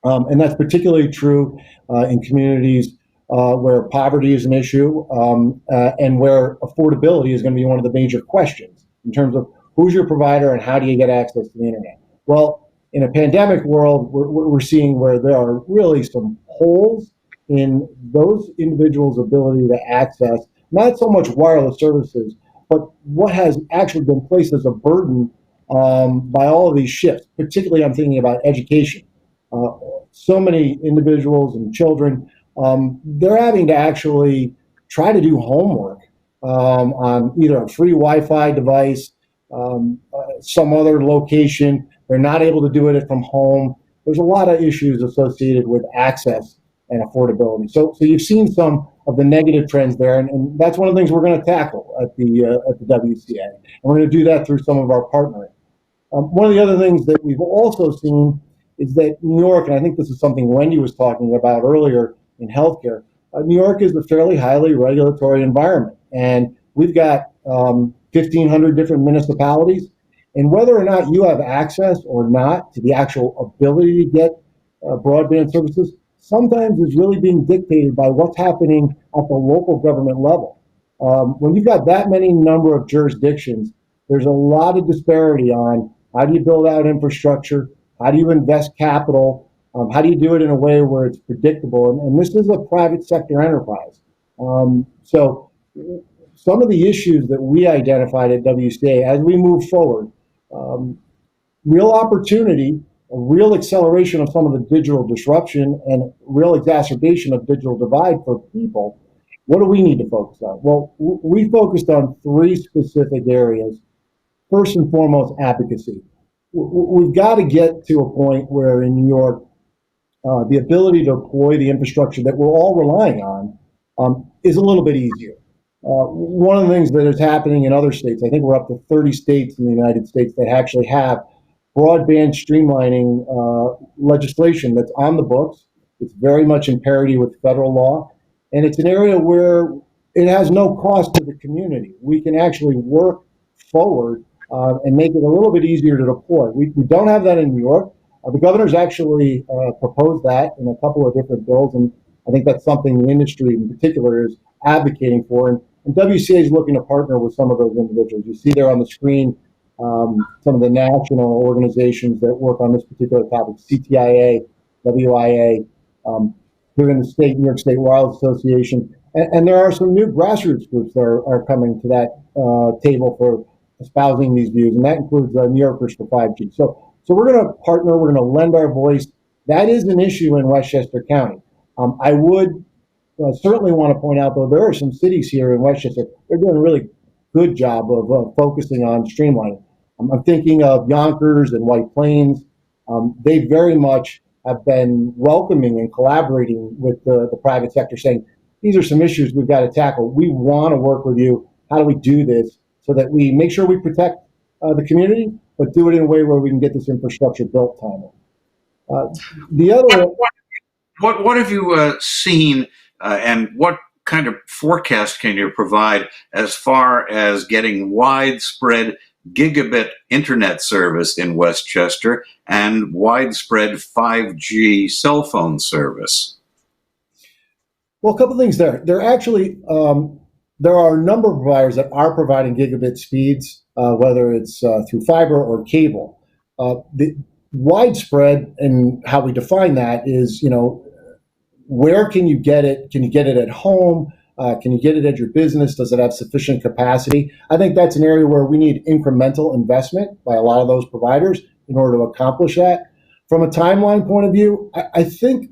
And that's particularly true in communities where poverty is an issue and where affordability is going to be one of the major questions in terms of who's your provider and how do you get access to the internet. Well, in a pandemic world, we're seeing where there are really some holes in those individuals' ability to access not so much wireless services, but what has actually been placed as a burden by all of these shifts. Particularly, I'm thinking about education. So many individuals and children, they're having to actually try to do homework on either a free Wi-Fi device, some other location. They're not able to do it from home. There's a lot of issues associated with access and affordability. So you've seen some of the negative trends there, and that's one of the things we're going to tackle at the WCA, and we're going to do that through some of our partnering. One of the other things that we've also seen is that New York, and I think this is something Wendy was talking about earlier in healthcare, New York is a fairly highly regulatory environment, and we've got 1,500 different municipalities, and whether or not you have access or not to the actual ability to get broadband services sometimes is really being dictated by what's happening at the local government level. When you've got that many number of jurisdictions, there's a lot of disparity on how do you build out infrastructure, how do you invest capital, how do you do it in a way where it's predictable, and this is a private sector enterprise. So some of the issues that we identified at WCA as we move forward, real opportunity, a real acceleration of some of the digital disruption and real exacerbation of digital divide for people. What do we need to focus on? Well, we focused on three specific areas. First and foremost, advocacy. We've got to get to a point where in New York, the ability to deploy the infrastructure that we're all relying on is a little bit easier. One of the things that is happening in other states, I think we're up to 30 states in the United States that actually have broadband streamlining legislation that's on the books. It's very much in parity with federal law. And it's an area where it has no cost to the community. We can actually work forward and make it a little bit easier to deploy. We don't have that in New York. The governor's actually proposed that in a couple of different bills, and I think that's something the industry in particular is advocating for. And WCA is looking to partner with some of those individuals. You see there on the screen some of the national organizations that work on this particular topic, CTIA, WIA, here in the state, New York State Wireless Association. And there are some new grassroots groups that are coming to that table for espousing these views, and that includes New Yorkers for 5G. So we're going to partner, we're going to lend our voice. That is an issue in Westchester County. I would certainly want to point out, though, there are some cities here in Westchester, they're doing a really good job of focusing on streamlining. I'm thinking of Yonkers and White Plains. They very much have been welcoming and collaborating with the private sector, saying, these are some issues we've got to tackle. We want to work with you. How do we do this so that we make sure we protect the community, but do it in a way where we can get this infrastructure built timely. The other... What have you seen and what kind of forecast can you provide as far as getting widespread Gigabit Internet service in Westchester and widespread 5G cell phone service? Well, a couple of things there. There actually, there are a number of providers that are providing gigabit speeds, whether it's through fiber or cable. The widespread and how we define that is, Where can you get it? Can you get it at home? Can you get it at your business? Does it have sufficient capacity? I think that's an area where we need incremental investment by a lot of those providers in order to accomplish that. From a timeline point of view, I think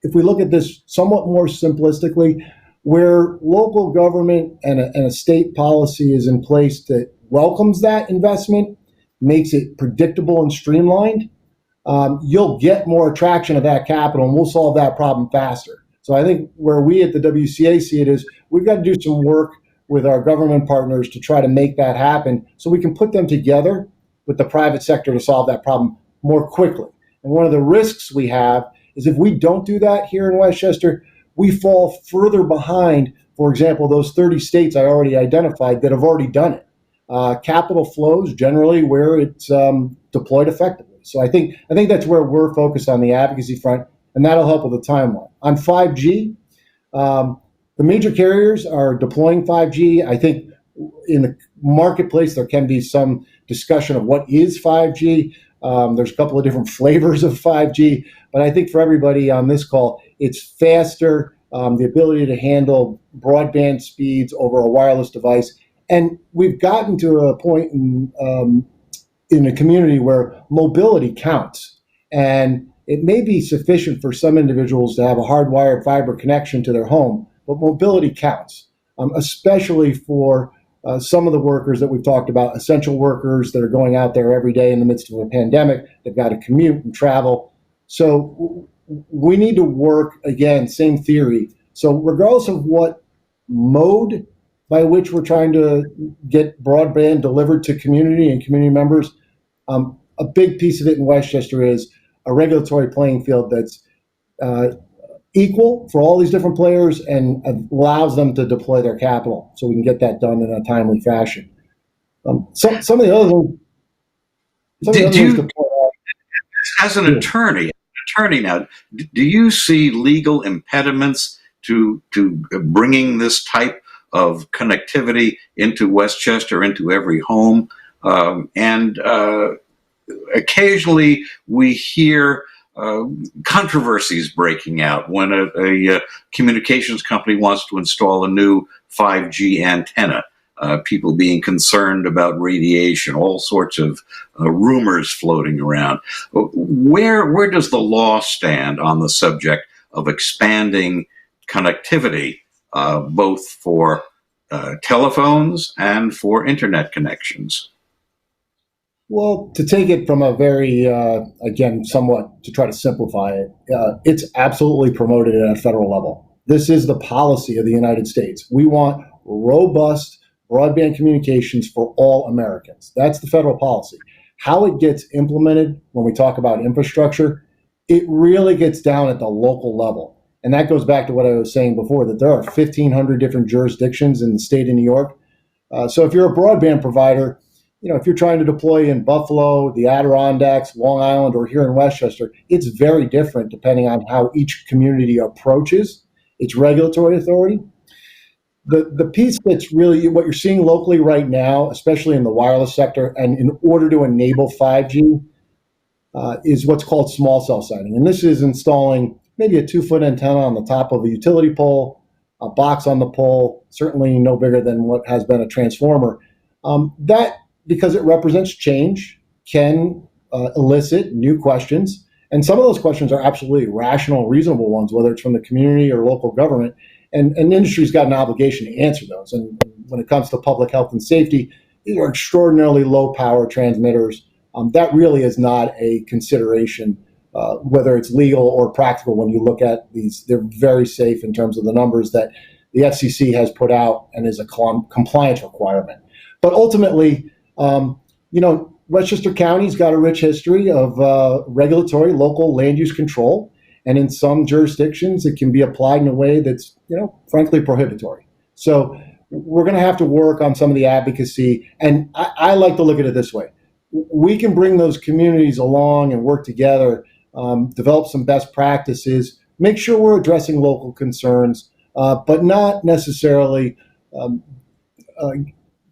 if we look at this somewhat more simplistically, where local government and a state policy is in place that welcomes that investment, makes it predictable and streamlined, you'll get more attraction of that capital, and we'll solve that problem faster. So I think where we at the WCA see it is we've got to do some work with our government partners to try to make that happen so we can put them together with the private sector to solve that problem more quickly. And one of the risks we have is if we don't do that here in Westchester, we fall further behind, for example, those 30 states I already identified that have already done it. Capital flows generally where it's deployed effectively. So I think that's where we're focused on the advocacy front, and that'll help with the timeline. On 5G, the major carriers are deploying 5G. I think in the marketplace there can be some discussion of what is 5G. There's a couple of different flavors of 5G, but I think for everybody on this call, it's faster, the ability to handle broadband speeds over a wireless device. And we've gotten to a point in a community where mobility counts. And it may be sufficient for some individuals to have a hardwired fiber connection to their home, but mobility counts, especially for some of the workers that we've talked about, essential workers that are going out there every day in the midst of a pandemic. They've got to commute and travel. So we need to work, again, same theory. So regardless of what mode by which we're trying to get broadband delivered to community and community members, a big piece of it in Westchester is a regulatory playing field that's equal for all these different players and allows them to deploy their capital so we can get that done in a timely fashion. Some of the other things, as an attorney now, do you see legal impediments to bringing this type of connectivity into Westchester, into every home? And occasionally we hear controversies breaking out when a communications company wants to install a new 5G antenna, people being concerned about radiation, all sorts of rumors floating around. Where does the law stand on the subject of expanding connectivity, both for telephones and for internet connections? Well, to take it from a very, again, somewhat to try to simplify it, it's absolutely promoted at a federal level. This is the policy of the United States. We want robust broadband communications for all Americans. That's the federal policy. How it gets implemented when we talk about infrastructure, it really gets down at the local level. And that goes back to what I was saying before, that there are 1,500 different jurisdictions in the state of New York. So if you're a broadband provider, if you're trying to deploy in Buffalo, the Adirondacks, Long Island, or here in Westchester, it's very different depending on how each community approaches its regulatory authority. The piece that's really what you're seeing locally right now, especially in the wireless sector, and in order to enable 5G, is what's called small cell siting. And this is installing maybe a 2-foot antenna on the top of a utility pole, a box on the pole, certainly no bigger than what has been a transformer. That, because it represents change, can elicit new questions. And some of those questions are absolutely rational, reasonable ones, whether it's from the community or local government. And the industry's got an obligation to answer those. And when it comes to public health and safety, these are extraordinarily low power transmitters. That really is not a consideration, whether it's legal or practical. When you look at these, they're very safe in terms of the numbers that the FCC has put out and is a compliance requirement. But ultimately, Westchester County's got a rich history of regulatory local land use control. And in some jurisdictions, it can be applied in a way that's, frankly, prohibitory. So we're going to have to work on some of the advocacy. And I like to look at it this way. We can bring those communities along and work together, develop some best practices, make sure we're addressing local concerns, but not necessarily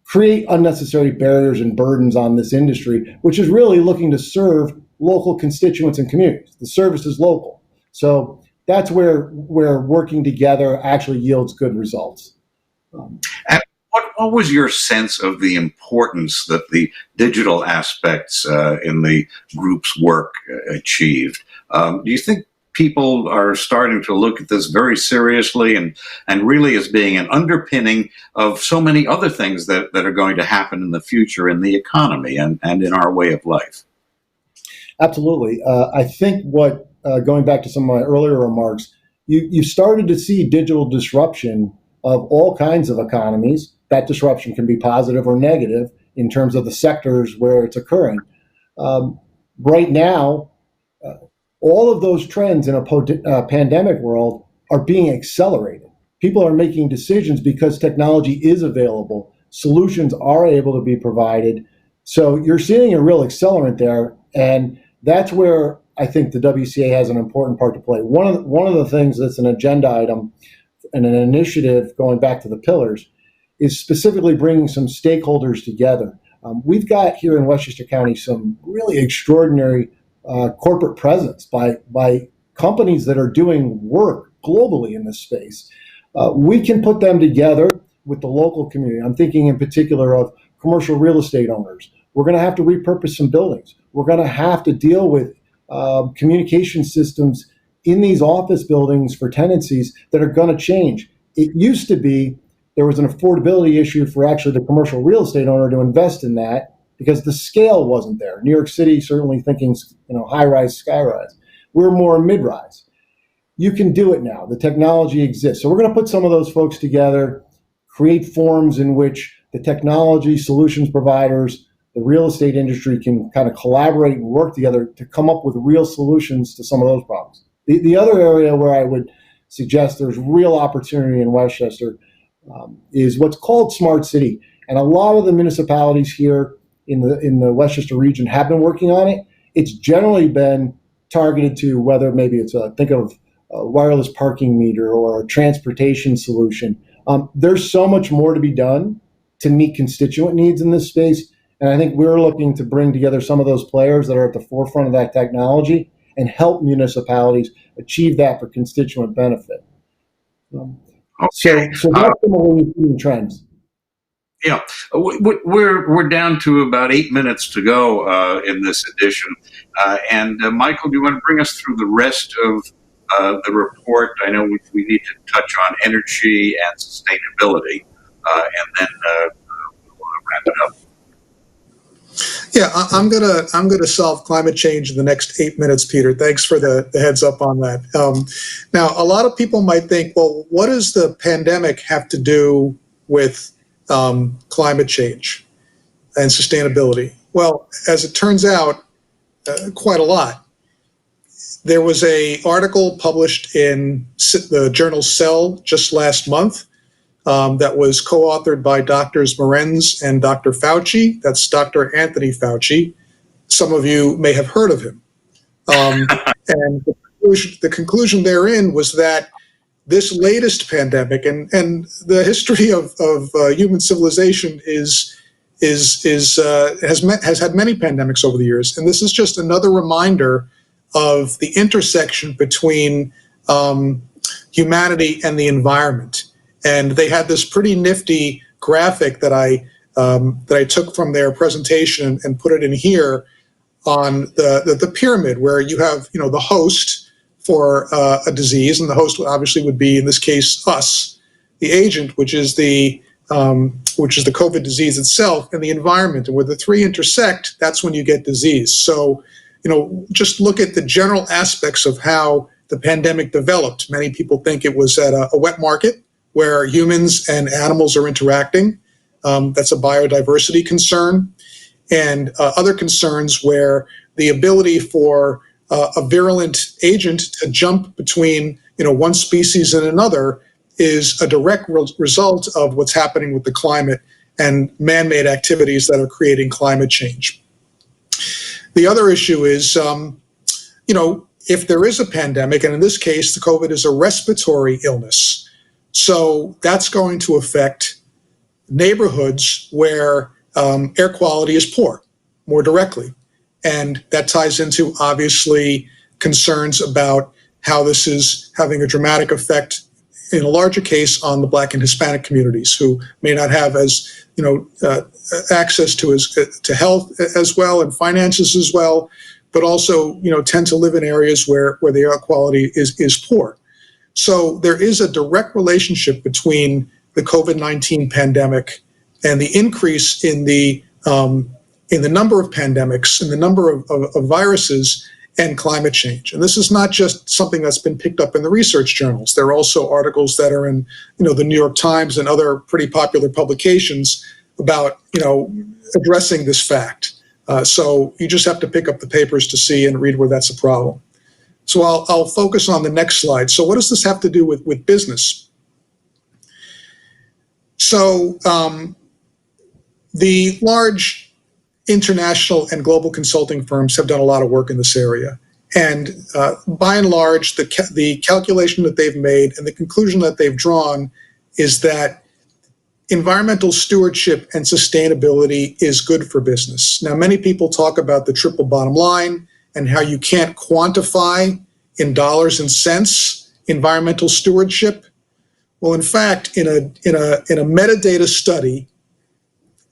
create unnecessary barriers and burdens on this industry, which is really looking to serve local constituents and communities. The service is local. So that's where working together actually yields good results. And what was your sense of the importance that the digital aspects in the group's work achieved? Do you think people are starting to look at this very seriously and really as being an underpinning of so many other things that are going to happen in the future in the economy and in our way of life? Absolutely. I think going back to some of my earlier remarks, you started to see digital disruption of all kinds of economies. That disruption can be positive or negative in terms of the sectors where it's occurring. Right now, all of those trends in a pandemic world are being accelerated. People are making decisions because technology is available. Solutions are able to be provided. So you're seeing a real accelerant there. And that's where I think the WCA has an important part to play. One of the things that's an agenda item and an initiative going back to the pillars is specifically bringing some stakeholders together. We've got here in Westchester County some really extraordinary corporate presence by companies that are doing work globally in this space. We can put them together with the local community. I'm thinking in particular of commercial real estate owners. We're going to have to repurpose some buildings. We're going to have to deal with communication systems in these office buildings for tenancies that are going to change. It used to be there was an affordability issue for actually the commercial real estate owner to invest in that because the scale wasn't there. New York City certainly thinking, high-rise, sky-rise. We're more mid-rise. You can do it now. The technology exists. So we're going to put some of those folks together, create forums in which the technology solutions providers, the real estate industry can kind of collaborate and work together to come up with real solutions to some of those problems. The other area where I would suggest there's real opportunity in Westchester is what's called Smart City. And a lot of the municipalities here in the Westchester region have been working on it. It's generally been targeted to whether maybe it's think of a wireless parking meter or a transportation solution. There's so much more to be done to meet constituent needs in this space. And I think we're looking to bring together some of those players that are at the forefront of that technology and help municipalities achieve that for constituent benefit. Okay. So that's some of what we see in trends. Yeah, we're down to about 8 minutes to go in this edition. And Michael, do you want to bring us through the rest of the report? I know we need to touch on energy and sustainability, and then we'll wrap it up. Yeah, I'm gonna solve climate change in the next 8 minutes, Peter. Thanks for the heads up on that. Now, a lot of people might think, well, what does the pandemic have to do with climate change and sustainability? Well, as it turns out, quite a lot. There was an article published in the journal Cell just last month that was co-authored by Drs. Morenz and Dr. Fauci. That's Dr. Anthony Fauci. Some of you may have heard of him. And the conclusion therein was that this latest pandemic and the history of human civilization has had many pandemics over the years, and this is just another reminder of the intersection between humanity and the environment. And they had this pretty nifty graphic that I took from their presentation and put it in here on the pyramid, where you have the host for a disease, and the host obviously would be, in this case, us, the agent, which is the COVID disease itself, and the environment. And where the three intersect, that's when you get disease. So, just look at the general aspects of how the pandemic developed. Many people think it was at a wet market where humans and animals are interacting. That's a biodiversity concern. And other concerns where the ability for a virulent agent to jump between one species and another is a direct result of what's happening with the climate and man-made activities that are creating climate change. The other issue is, if there is a pandemic, and in this case, the COVID is a respiratory illness, so that's going to affect neighborhoods where air quality is poor more directly. And that ties into, obviously, concerns about how this is having a dramatic effect in a larger case on the Black and Hispanic communities who may not have as, access to health as well and finances as well, but also, tend to live in areas where the air quality is poor. So there is a direct relationship between the COVID-19 pandemic and the increase in the number of pandemics and the number of viruses and climate change. And this is not just something that's been picked up in the research journals. There are also articles that are in, the New York Times and other pretty popular publications about, addressing this fact. So you just have to pick up the papers to see and read where that's a problem. So I'll focus on the next slide. So what does this have to do with business? So the large international and global consulting firms have done a lot of work in this area. And by and large, the calculation that they've made and the conclusion that they've drawn is that environmental stewardship and sustainability is good for business. Now, many people talk about the triple bottom line and how you can't quantify in dollars and cents environmental stewardship. Well, in fact, in a metadata study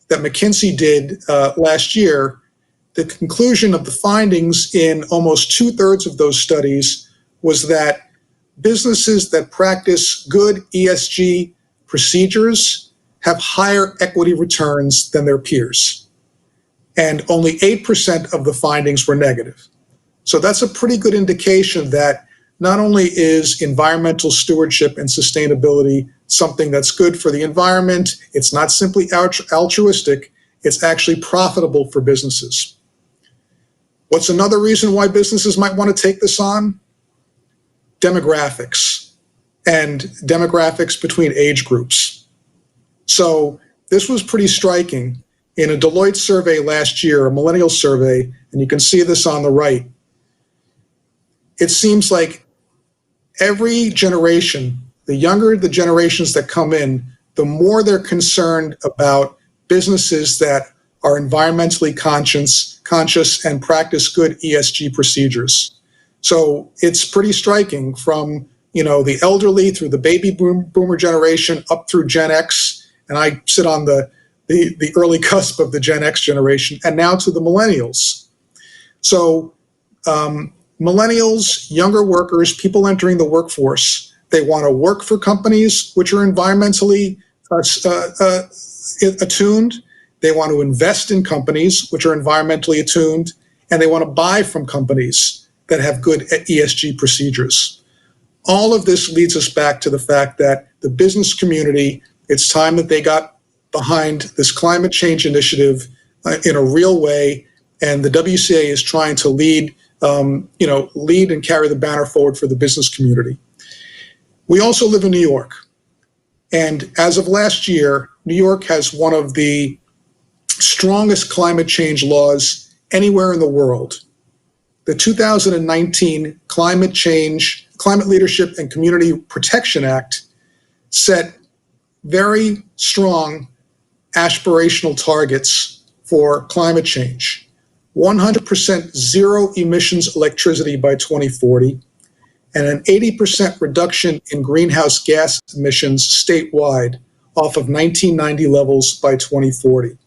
that McKinsey did last year, the conclusion of the findings in almost 2/3 of those studies was that businesses that practice good ESG procedures have higher equity returns than their peers. And only 8% of the findings were negative. So that's a pretty good indication that not only is environmental stewardship and sustainability something that's good for the environment, it's not simply altruistic, it's actually profitable for businesses. What's another reason why businesses might want to take this on? Demographics, and demographics between age groups. So this was pretty striking. In a Deloitte survey last year, a millennial survey, and you can see this on the right, it seems like every generation, the younger the generations that come in, the more they're concerned about businesses that are environmentally conscious and practice good ESG procedures. So it's pretty striking from, the elderly through the baby boomer generation up through Gen X, and I sit on the early cusp of the Gen X generation, and now to the millennials. So millennials, younger workers, people entering the workforce, they want to work for companies which are environmentally attuned. They want to invest in companies which are environmentally attuned, and they want to buy from companies that have good ESG procedures. All of this leads us back to the fact that the business community, it's time that they got behind this climate change initiative in a real way, and the WCA is trying to lead and carry the banner forward for the business community. We also live in New York, and as of last year, New York has one of the strongest climate change laws anywhere in the world. The 2019 Climate Leadership and Community Protection Act set very strong aspirational targets for climate change. 100% zero emissions electricity by 2040, and an 80% reduction in greenhouse gas emissions statewide off of 1990 levels by 2040.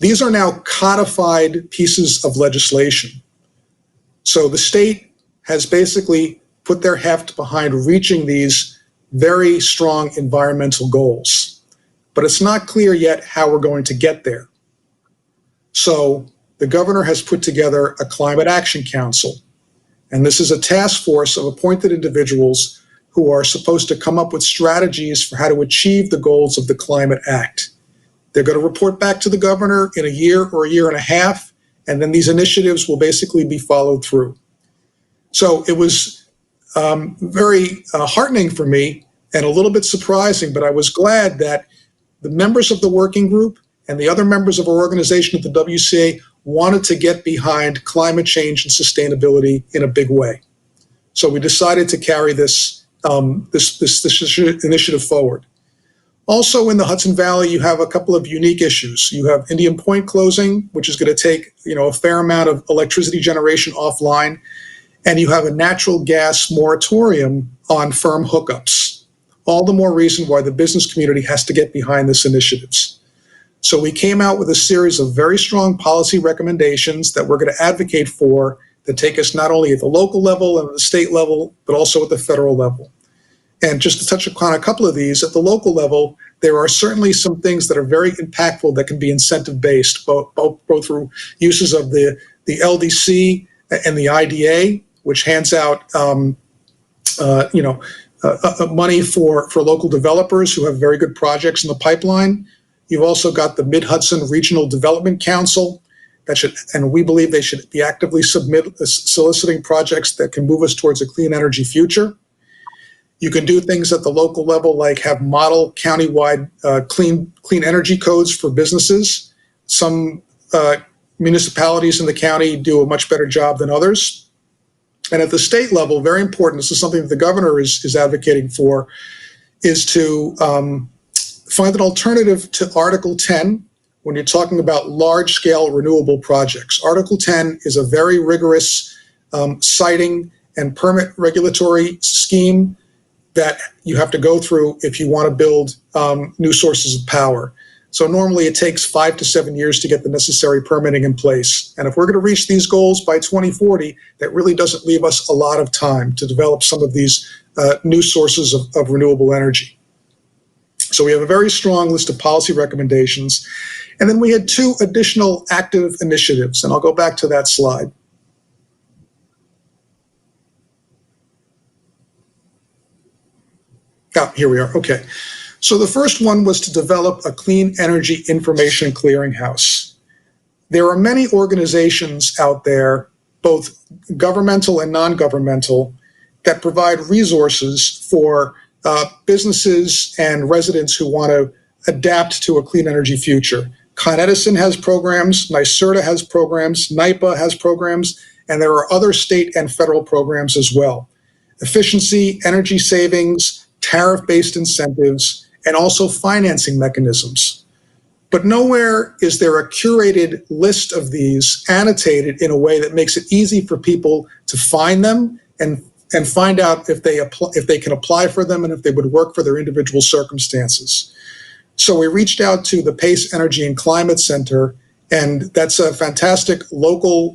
These are now codified pieces of legislation. So the state has basically put their heft behind reaching these very strong environmental goals. But it's not clear yet how we're going to get there. So the governor has put together a Climate Action Council. And this is a task force of appointed individuals who are supposed to come up with strategies for how to achieve the goals of the Climate Act. They're going to report back to the governor in a year or a year and a half, and then these initiatives will basically be followed through. So it was very heartening for me and a little bit surprising, but I was glad that the members of the working group and the other members of our organization at the WCA wanted to get behind climate change and sustainability in a big way. So we decided to carry this initiative forward. Also in the Hudson Valley, you have a couple of unique issues. You have Indian Point closing, which is going to take a fair amount of electricity generation offline. and you have a natural gas moratorium on firm hookups. All the more reason why the business community has to get behind this initiatives. So we came out with a series of very strong policy recommendations that we're going to advocate for that take us not only at the local level and at the state level, but also at the federal level. And just to touch upon a couple of these, at the local level, there are certainly some things that are very impactful that can be incentive-based, both through uses of the LDC and the IDA, which hands out money for local developers who have very good projects in the pipeline. You've also got the Mid-Hudson Regional Development Council and we believe they should be actively soliciting projects that can move us towards a clean energy future. You can do things at the local level like have model countywide clean energy codes for businesses. Some municipalities in the county do a much better job than others. And at the state level, very important, this is something that the governor is advocating for, is to find an alternative to Article 10 when you're talking about large-scale renewable projects. Article 10 is a very rigorous siting and permit regulatory scheme that you have to go through if you want to build new sources of power. So normally it takes 5 to 7 years to get the necessary permitting in place. And if we're going to reach these goals by 2040, that really doesn't leave us a lot of time to develop some of these new sources of renewable energy. So we have a very strong list of policy recommendations. And then we had 2 additional active initiatives, and I'll go back to that slide. Oh, here we are. Okay. So the first one was to develop a clean energy information clearinghouse. There are many organizations out there, both governmental and non-governmental, that provide resources for businesses and residents who want to adapt to a clean energy future. Con Edison has programs, NYSERDA has programs, NYPA has programs, and there are other state and federal programs as well. Efficiency, energy savings, tariff-based incentives, and also financing mechanisms. But nowhere is there a curated list of these annotated in a way that makes it easy for people to find them and find out if they can apply for them and if they would work for their individual circumstances. So we reached out to the PACE Energy and Climate Center, and that's a fantastic local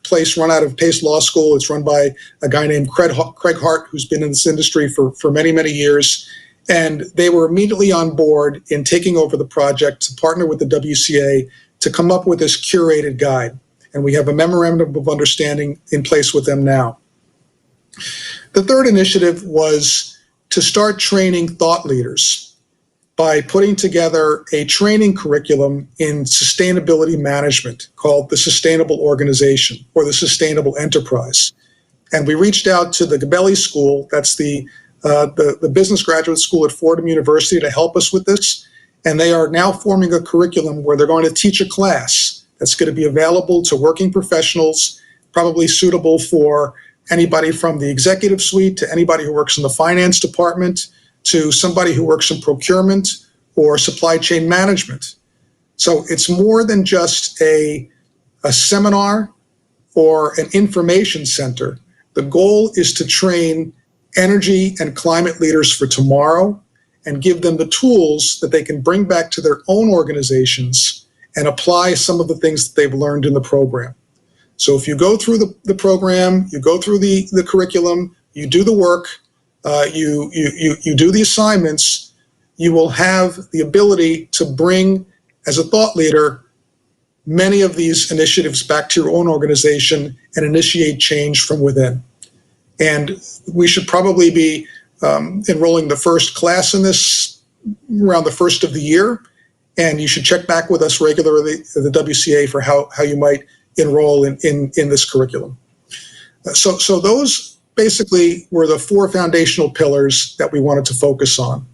place run out of Pace Law School. It's run by a guy named Craig Hart, who's been in this industry for many, many years. And they were immediately on board in taking over the project to partner with the WCA to come up with this curated guide. And we have a memorandum of understanding in place with them now. The third initiative was to start training thought leaders by putting together a training curriculum in sustainability management called the Sustainable Organization or the Sustainable Enterprise. And we reached out to the Gabelli School, that's the business graduate school at Fordham University, to help us with this. And they are now forming a curriculum where they're going to teach a class that's going to be available to working professionals, probably suitable for anybody from the executive suite to anybody who works in the finance department to somebody who works in procurement or supply chain management. So it's more than just a seminar or an information center. The goal is to train energy and climate leaders for tomorrow and give them the tools that they can bring back to their own organizations and apply some of the things that they've learned in the program. So if you go through the program, you go through the curriculum, you do the work, you do the assignments, you will have the ability to bring, as a thought leader, many of these initiatives back to your own organization and initiate change from within. And we should probably be enrolling the first class in this around the first of the year. And you should check back with us regularly at the WCA for how you might enroll in this curriculum. So those basically were the 4 foundational pillars that we wanted to focus on.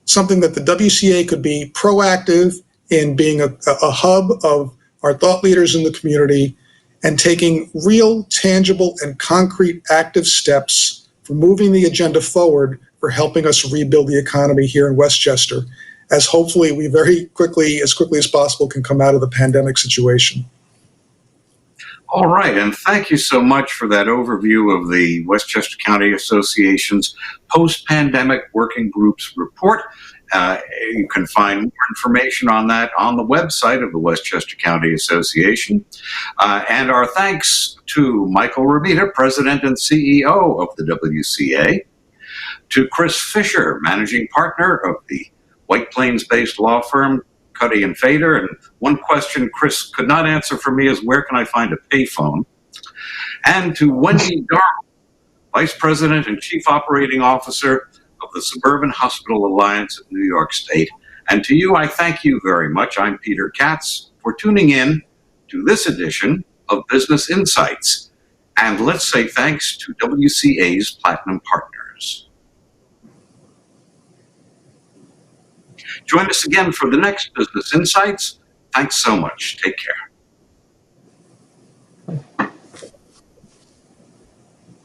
Something that the WCA could be proactive in being a hub of our thought leaders in the community and taking real, tangible, and concrete active steps for moving the agenda forward for helping us rebuild the economy here in Westchester, as hopefully we very quickly, as possible, can come out of the pandemic situation. All right, and thank you so much for that overview of the Westchester County Association's post-pandemic working groups report. You can find more information on that on the website of the Westchester County Association. And our thanks to Michael Romita, President and CEO of the WCA, to Chris Fisher, Managing Partner of the White Plains-based law firm Cuddy and Feder. And one question Chris could not answer for me is, where can I find a payphone? And to Wendy Darwell, Vice President and Chief Operating Officer of the Suburban Hospital Alliance of New York State. And to you, I thank you very much. I'm Peter Katz, for tuning in to this edition of Business Insights. And let's say thanks to WCA's Platinum Partners. Join us again for the next Business Insights. Thanks so much. Take care.